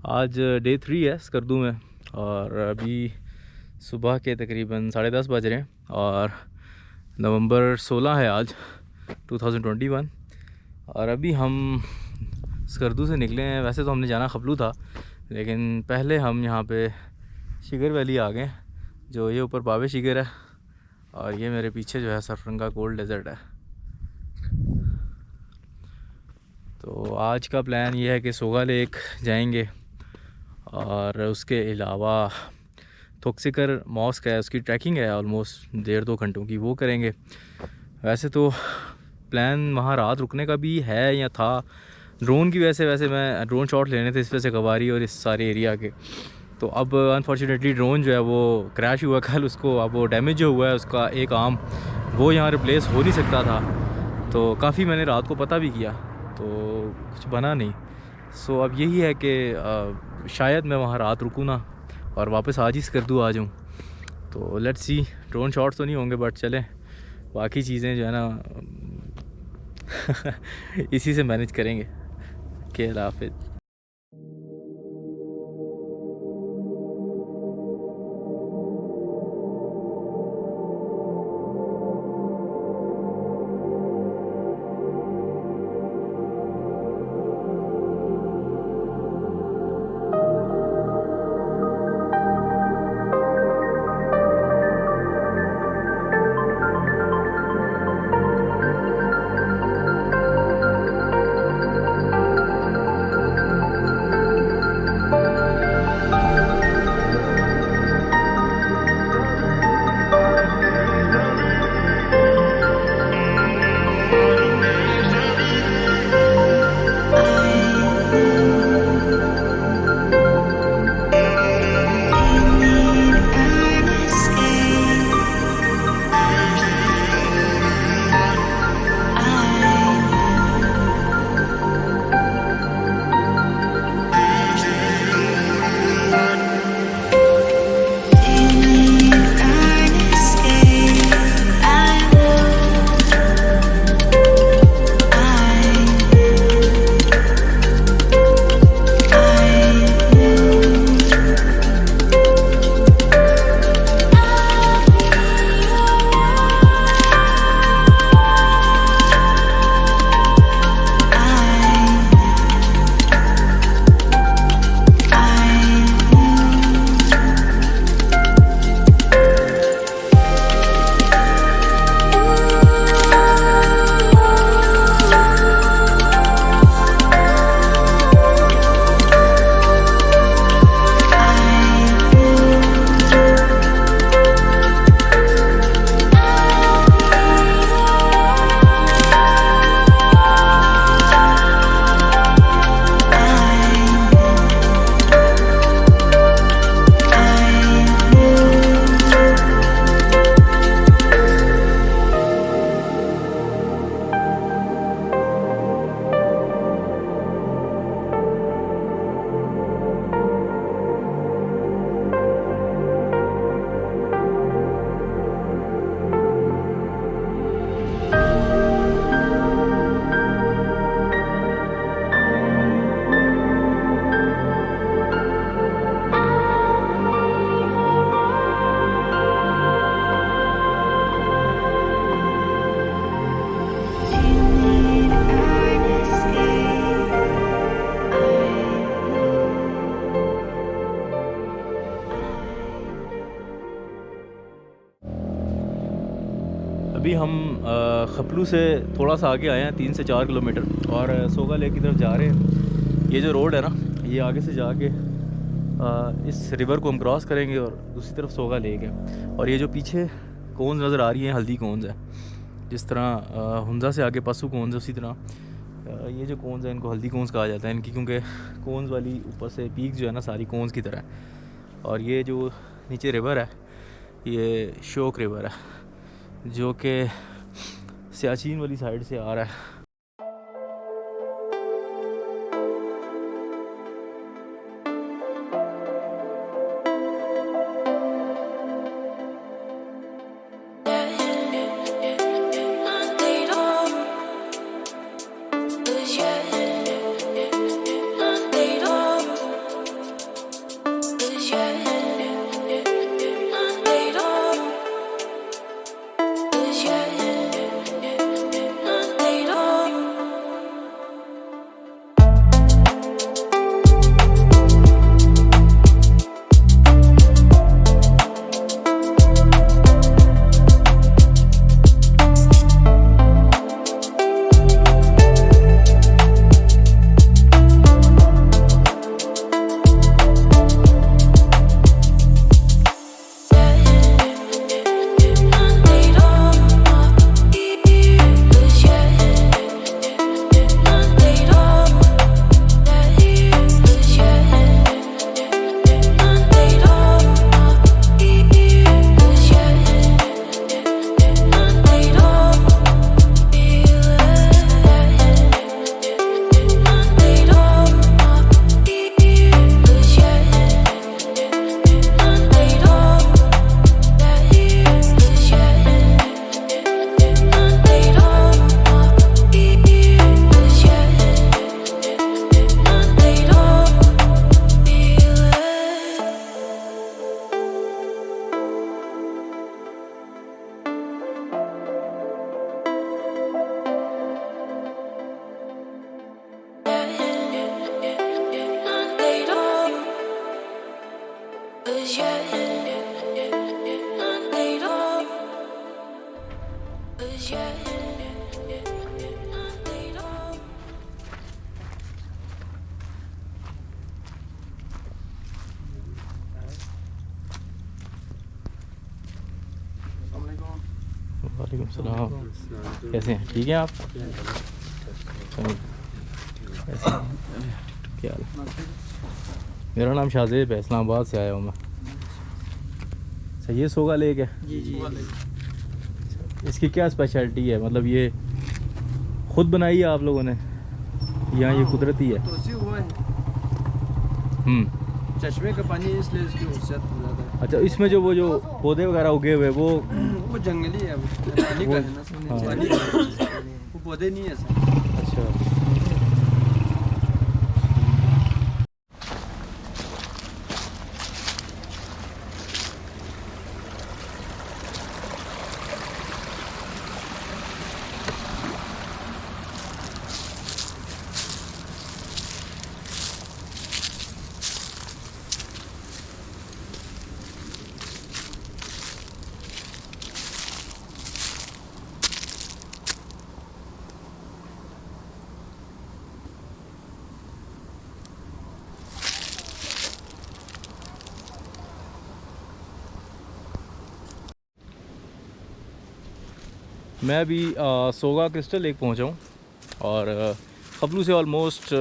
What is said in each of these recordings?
आज डे 3 है स्कर्दू में और अभी सुबह के तकरीबन 10:30 बज रहे हैं और नवंबर 16 है आज 2021। और अभी हम स्कर्दू से निकले हैं। वैसे तो हमने जाना खपलू था, लेकिन पहले हम यहाँ पे शिगर वैली आ गए, जो ये ऊपर बाबे शिगर है और ये मेरे पीछे जो है सरफरंगा कोल्ड डेजर्ट है। तो आज का प्लान ये है कि सोगा लेक जाएंगे और उसके अलावा थोक्सिकर मॉस्क है, उसकी ट्रैकिंग है ऑलमोस्ट 1.5-2 घंटों की, वो करेंगे। वैसे तो प्लान वहाँ रात रुकने का भी है या था। ड्रोन की वैसे मैं ड्रोन शॉट लेने थे इस वजह से कवारी और इस सारे एरिया के। तो अब अनफॉर्चुनेटली ड्रोन जो है वो क्रैश हुआ कल, उसको अब वो डैमेज जो हुआ है उसका एक आर्म वो यहाँ रिप्लेस हो नहीं सकता था। तो काफ़ी मैंने रात को पता भी किया तो कुछ बना नहीं। सो अब यही है कि शायद मैं वहाँ रात रुकूँ ना और वापस आज ही स्कर्दू आ जाऊँ। तो लेट्स सी, ड्रोन शॉट्स तो नहीं होंगे बट चलें, बाकी चीज़ें जो है ना इसी से मैनेज करेंगे। के हाफिज़। अभी हम खपलू से थोड़ा सा आगे आए हैं, 3 से 4 किलोमीटर, और सोगा लेक की तरफ जा रहे हैं। ये जो रोड है ना, ये आगे से जाके इस रिवर को हम क्रॉस करेंगे और दूसरी तरफ सोगा लेक है। और ये जो पीछे कोन्स नज़र आ रही हैं, हल्दी कोन्स है। जिस तरह हुंजा से आगे पसू कोन्स है, उसी तरह ये जो कोन्स है इनको हल्दी कोन्स कहा जाता है इनकी, क्योंकि कोन्स वाली ऊपर से पीक जो है ना सारी कोन्स की तरह है। और ये जो नीचे रिवर है ये शोक रिवर है, जो कि सियाचिन वाली साइड से आ रहा है। वालेकुम सलाम। कैसे हैं? ठीक हैं आप? चलो, कैसे हैं? क्या हाल? मेरा नाम शाहजेब है, इस्लामाबाद से आया हूँ मैं। सही है, सोगा लेक है? जी जी। इसकी क्या स्पेशलिटी है? मतलब ये खुद बनाई है आप लोगों ने या ये कुदरती है? तोसी हुआ है, चश्मे का पानी है इसलिए इसकी खसूसियत ज़्यादा है। अच्छा, इसमें जो वो जो पौधे वगैरह उगे हुए वो जंगली है, वो पानी का है ना, हाँ। पानी का है। वो पौधे नहीं है सर। अच्छा, मैं अभी सोगा क्रिस्टल लेक पहुंचा हूँ और खपलू से ऑलमोस्ट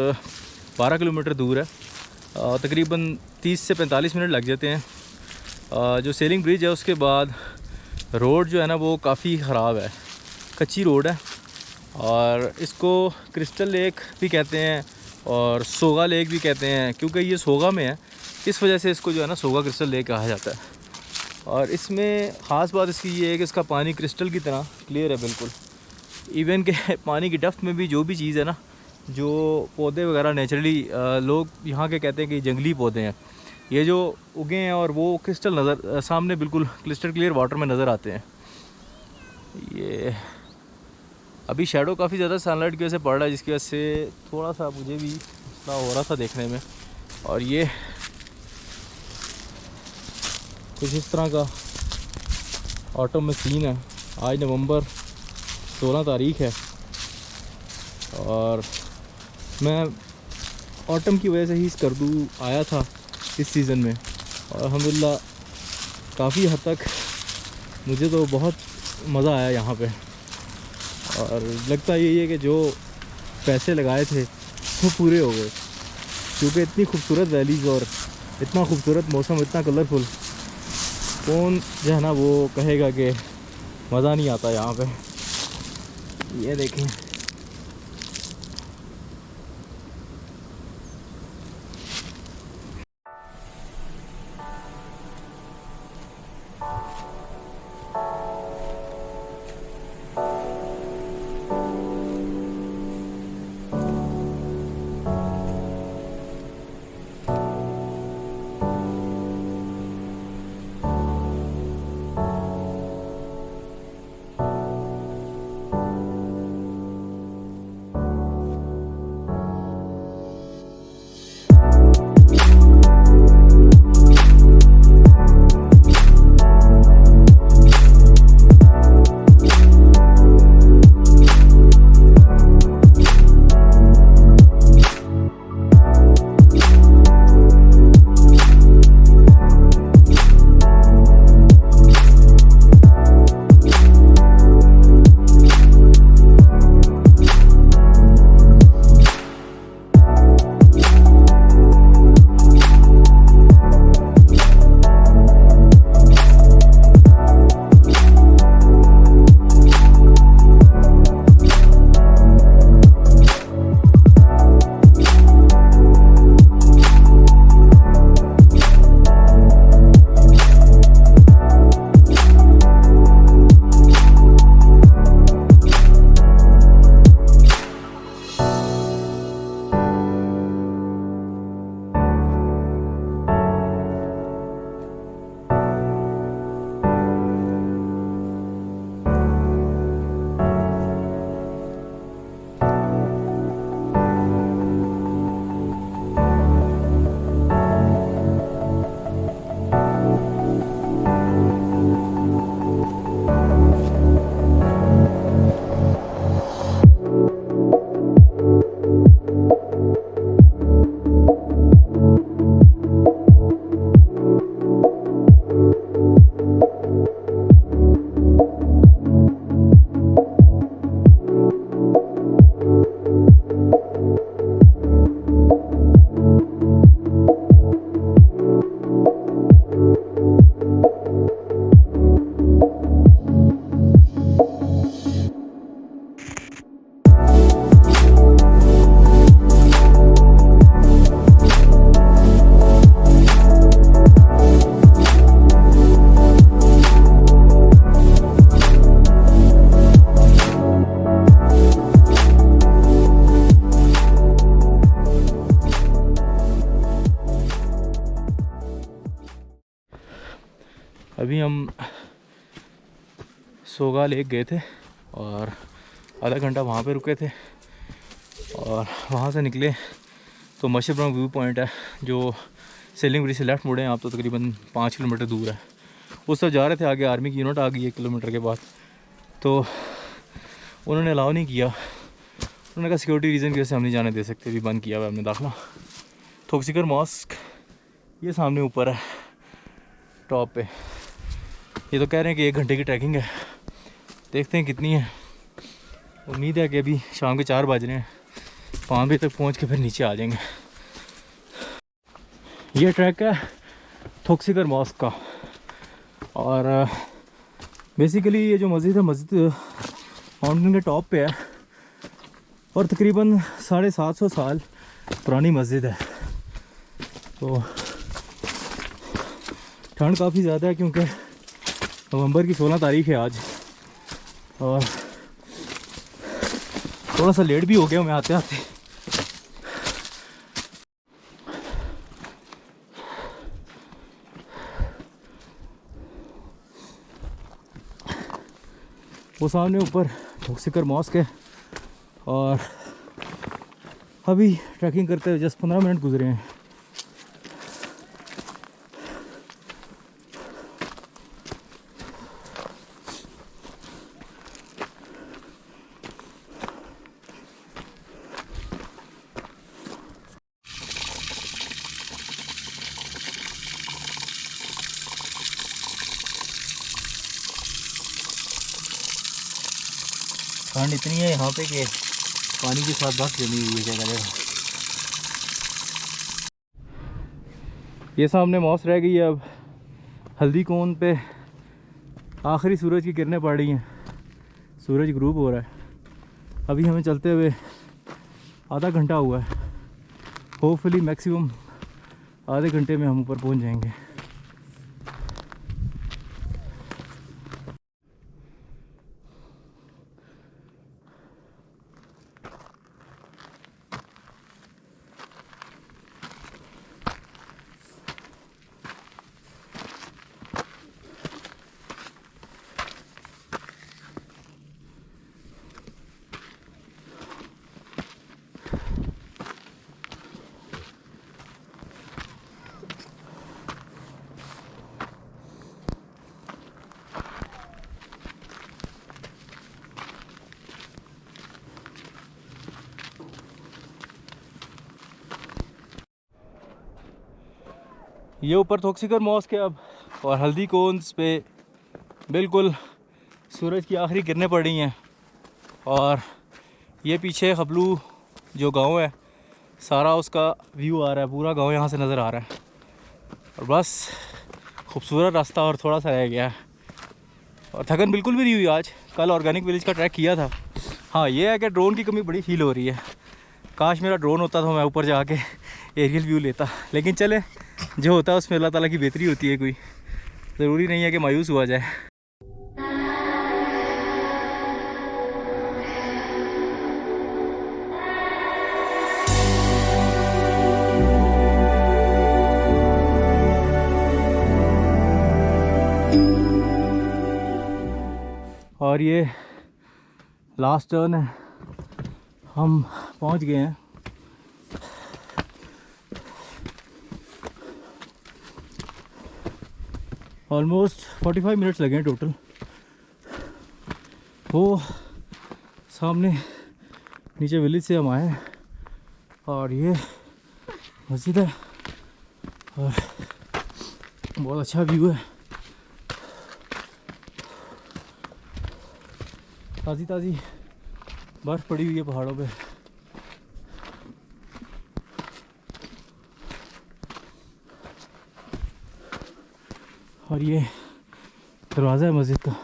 12 किलोमीटर दूर है। तकरीबन 30 से 45 मिनट लग जाते हैं। जो सेलिंग ब्रिज है उसके बाद रोड जो है ना वो काफ़ी ख़राब है, कच्ची रोड है और इसको क्रिस्टल लेक भी कहते हैं और सोगा लेक भी कहते हैं क्योंकि ये सोगा में है, इस वजह से इसको जो है ना सोगा क्रिस्टल लेक कहा जाता है। और इसमें ख़ास बात इसकी ये है कि इसका पानी क्रिस्टल की तरह क्लियर है बिल्कुल। इवन के पानी की डेप्थ में भी जो भी चीज़ है ना, जो पौधे वगैरह नेचुरली लोग यहाँ के कहते हैं कि जंगली पौधे हैं, ये जो उगे हैं और वो क्रिस्टल नज़र सामने बिल्कुल क्रिस्टल क्लियर वाटर में नज़र आते हैं। ये अभी शेडो काफ़ी ज़्यादा सनलाइट की वजह से पड़ रहा है, जिसकी वजह से थोड़ा सा मुझे भी मसला हो रहा था देखने में। और ये कुछ इस तरह का ऑटम में सीन है। आज नवंबर 16 तारीख है और मैं ऑटम की वजह से ही इस करदू आया था इस सीज़न में और अल्हम्दुलिल्लाह काफ़ी हद तक मुझे तो बहुत मज़ा आया यहाँ पे। और लगता यही है कि जो पैसे लगाए थे वो पूरे हो गए, क्योंकि इतनी खूबसूरत वैलीज़ और इतना खूबसूरत मौसम, इतना कलरफुल, कौन जो है ना वो कहेगा कि मज़ा नहीं आता यहाँ पे। ये देखें, अभी हम सोगा लेक गए थे और आधा घंटा वहाँ पे रुके थे और वहाँ से निकले तो मशरबम व्यू पॉइंट है जो सेलिंग ब्रिज से लेफ़्ट मुड़े हैं आप तो तकरीबन 5 किलोमीटर दूर है। उस तरफ जा रहे थे, आगे आर्मी की यूनिट आ गई 1 किलोमीटर के बाद, तो उन्होंने अलाउ नहीं किया। उन्होंने कहा सिक्योरिटी रीज़न की वजह से हम नहीं जाने दे सकते, भी बंद किया हुआ हमने दाखिला। थोक्सिकर मॉस्क ये सामने ऊपर है टॉप पे। ये तो कह रहे हैं कि 1 घंटे की ट्रैकिंग है, देखते हैं कितनी है। उम्मीद है कि अभी शाम के 4 बज रहे हैं, 5 बजे तक पहुंच के फिर नीचे आ जाएंगे। ये ट्रैक है थोक्सिकर मॉस्क का और बेसिकली ये जो मस्जिद है, मस्जिद माउंटेन के टॉप पे है और तकरीबन 750 साल पुरानी मस्जिद है। तो ठंड काफ़ी ज़्यादा है क्योंकि नवंबर की 16 तारीख है आज और थोड़ा सा लेट भी हो गया मैं आते आते। वो सामने ऊपर थोक्सिकर मॉस्क है और अभी ट्रैकिंग करते हुए जस्ट 15 मिनट गुजरे हैं। ठंड इतनी है यहाँ पे कि पानी के साथ बर्फ जमी हुई है, क्या करेगा। ये सामने मॉस रह गई है। अब हल्दी कोन पे आखिरी सूरज की किरणें पड़ रही हैं, सूरज ग्रूप हो रहा है। अभी हमें चलते हुए आधा घंटा हुआ है, होपफुली मैक्सिमम आधे घंटे में हम ऊपर पहुँच जाएंगे। ये ऊपर थोक्सिकर मॉस्क है अब और हल्दी कोन्स पे बिल्कुल सूरज की आखिरी किरणें पड़ रही हैं और ये पीछे खबलू जो गांव है सारा उसका व्यू आ रहा है, पूरा गांव यहाँ से नज़र आ रहा है। और बस खूबसूरत रास्ता और थोड़ा सा रह गया है और थकन बिल्कुल भी नहीं हुई आज। कल ऑर्गेनिक विलेज का ट्रैक किया था। हाँ ये है कि ड्रोन की कमी बड़ी फील हो रही है, काश मेरा ड्रोन होता तो मैं ऊपर जाके एरियल व्यू लेता। लेकिन चले जो होता है उसमें अल्लाह ताला की बेहतरी होती है, कोई ज़रूरी नहीं है कि मायूस हुआ जाए। और ये लास्ट टर्न है, हम पहुंच गए हैं। ऑलमोस्ट 45 मिनट्स लगे हैं टोटल। वो सामने नीचे विलेज से हम आए हैं और ये मस्जिद है और बहुत अच्छा व्यू है। ताज़ी ताज़ी बर्फ़ पड़ी हुई है पहाड़ों पे। और ये दरवाज़ा है मस्जिद का।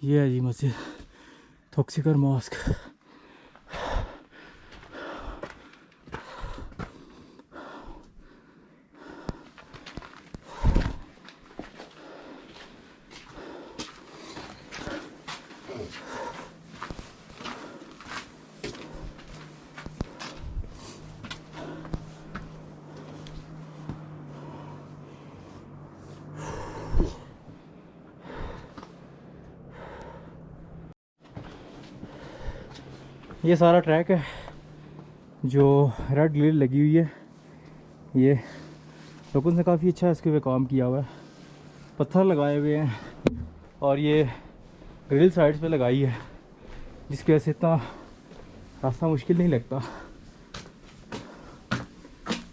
ये है जी मस्जिद थोक्सिकर मॉस्क। ये सारा ट्रैक है जो रेड ग्रिल लगी हुई है। ये रुकन से काफ़ी अच्छा है, इसके पे काम किया हुआ है, पत्थर लगाए हुए हैं और ये ग्रिल साइड्स पे लगाई है जिसकी वजह से इतना रास्ता मुश्किल नहीं लगता।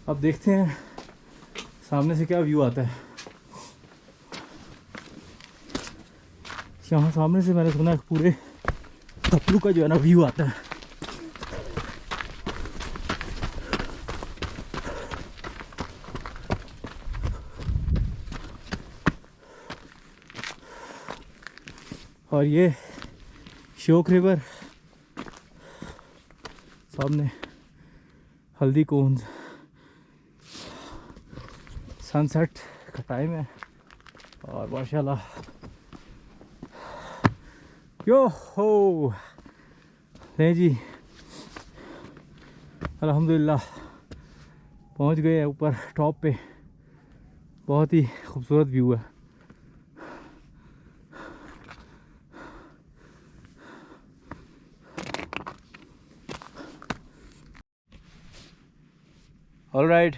अब देखते हैं सामने से क्या व्यू आता है। यहाँ सामने से मैंने सुना है पूरे कपलू का जो है ना व्यू आता है। और ये शोक रिवर, सामने हल्दी कोन्स, सनसेट का टाइम है और माशाल्लाह यो हो नहीं जी, अल्हम्दुलिल्लाह पहुंच गए हैं ऊपर टॉप पे। बहुत ही खूबसूरत व्यू है। ऑलराइट,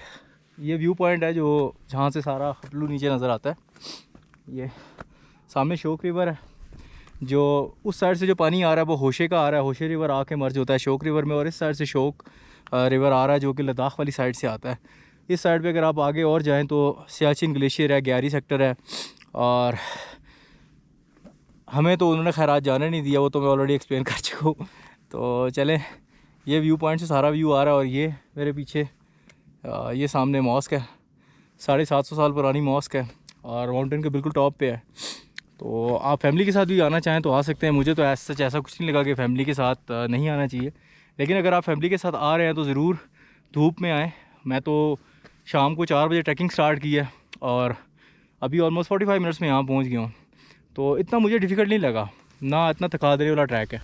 ये व्यू पॉइंट है जो जहाँ से सारा कपलू नीचे नज़र आता है। ये सामने शोक रिवर है, जो उस साइड से जो पानी आ रहा है वो होशे का आ रहा है, होशे रिवर आके मर्ज होता है शोक रिवर में, और इस साइड से शोक रिवर आ रहा है जो कि लद्दाख वाली साइड से आता है। इस साइड पे अगर आप आगे और जाएं तो सियाचिन ग्लेशियर है, ग्यारी सेक्टर है, और हमें तो उन्होंने खैर आज जाने नहीं दिया, वो तो मैं ऑलरेडी एक्सप्लेन कर चुका हूँ। तो चलें, ये व्यू पॉइंट से सारा व्यू आ रहा है और ये मेरे पीछे ये सामने मॉस्क है, 750 साल पुरानी मॉस्क है और माउंटेन के बिल्कुल टॉप पे है। तो आप फैमिली के साथ भी आना चाहें तो आ सकते हैं। मुझे तो ऐसा कुछ नहीं लगा कि फ़ैमिली के साथ नहीं आना चाहिए, लेकिन अगर आप फैमिली के साथ आ रहे हैं तो ज़रूर धूप में आएँ। मैं तो शाम को 4 बजे ट्रैकिंग स्टार्ट की है और अभी ऑलमोस्ट 45 मिनट्स में यहाँ पहुँच गया हूँ, तो इतना मुझे डिफ़िकल्ट नहीं लगा, ना इतना थका देने वाला ट्रैक है।